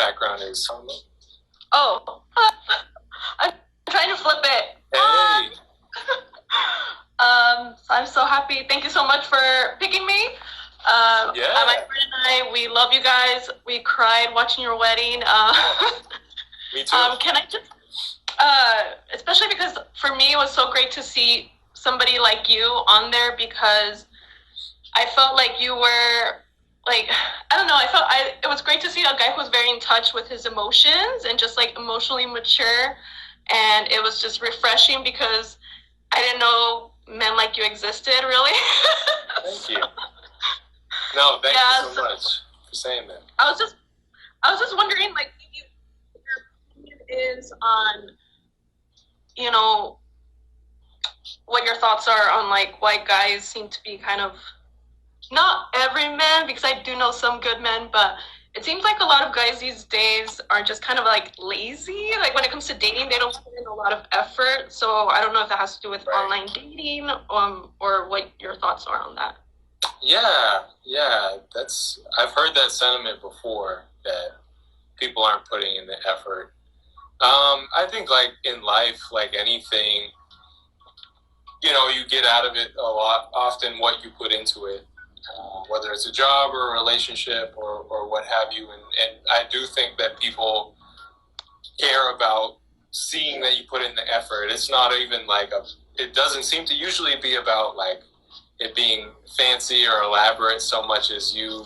background is. Oh, I'm trying to flip it. Hey. I'm so happy. Thank you so much for picking me. My friend and I, we love you guys. We cried watching your wedding. Me too. Can I just, especially because for me it was so great to see somebody like you on there, because I felt like you were like, I don't know, it was great to see a guy who was very in touch with his emotions and just like emotionally mature. And it was just refreshing because I didn't know men like you existed, really. Thank you. No, thank you so much for saying that. I was just wondering, like, your opinion is on, you know, what your thoughts are on like why guys seem to be kind of, not every man, because I do know some good men, but it seems like a lot of guys these days are just kind of like lazy. Like when it comes to dating, they don't put in a lot of effort. So I don't know if that has to do with online dating, or what your thoughts are on that. Yeah, I've heard that sentiment before, that people aren't putting in the effort. I think like in life, like anything, you get out of it a lot, often what you put into it. Whether it's a job or a relationship or what have you. And I do think that people care about seeing that you put in the effort. It's not even like it doesn't seem to usually be about like it being fancy or elaborate so much as you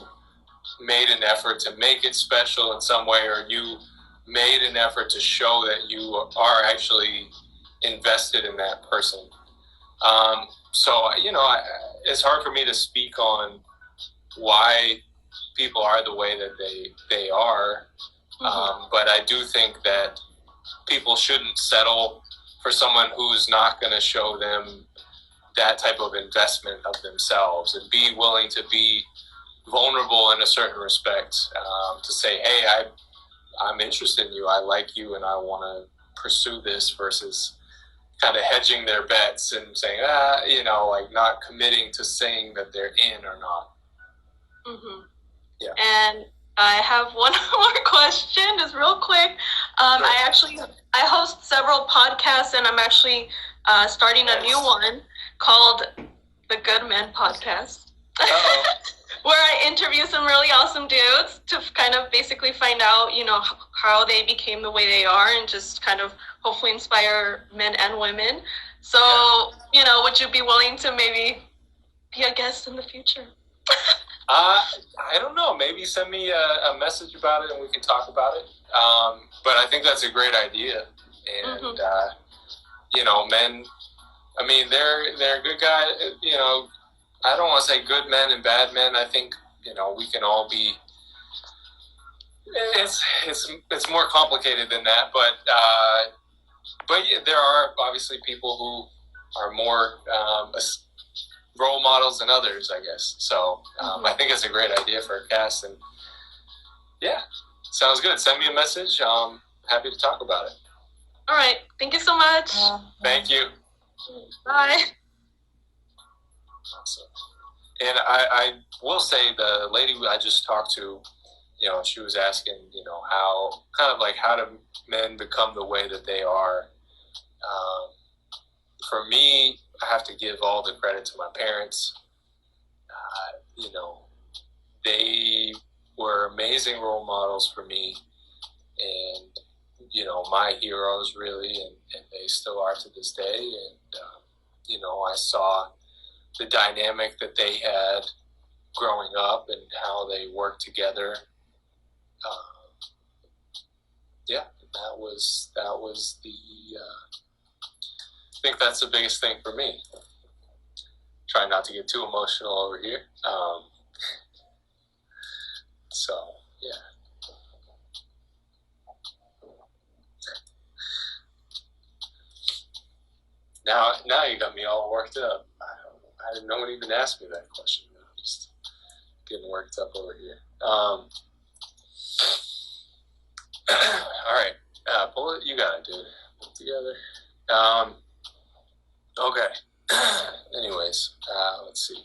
made an effort to make it special in some way, or you made an effort to show that you are actually invested in that person. So, it's hard for me to speak on why people are the way that they are. But I do think that people shouldn't settle for someone who's not going to show them that type of investment of themselves, and be willing to be vulnerable in a certain respect, to say, hey, I'm interested in you, I like you, and I want to pursue this, versus kind of hedging their bets and saying, like not committing to saying that they're in or not. Mm-hmm. Yeah. And I have one more question, just real quick. Sure. I host several podcasts, and I'm actually starting a new one called the Good Men Podcast, where I interview some really awesome dudes to kind of basically find out, how they became the way they are, and just kind of hopefully inspire men and women. So, would you be willing to maybe be a guest in the future? I don't know. Maybe send me a message about it and we can talk about it. But I think that's a great idea. And, men, I mean, they're good guys. I don't want to say good men and bad men. I think, we can all be, it's more complicated than that. But yeah, there are obviously people who are more role models than others, I guess. So I think it's a great idea for a cast, and yeah, sounds good. Send me a message. Happy to talk about it. All right. Thank you so much. Thank you. Bye. Awesome. And I will say, the lady I just talked to, she was asking, how do men become the way that they are? For me, I have to give all the credit to my parents. They were amazing role models for me, and, my heroes really, and they still are to this day. And, I saw the dynamic that they had growing up and how they worked together. That was the, I think that's the biggest thing for me. Try not to get too emotional over here. So, yeah. Now you got me all worked up. No one even asked me that question. I'm just getting worked up over here. All right. Pull it. You got it, dude. Pull it together. Okay. Anyways, let's see.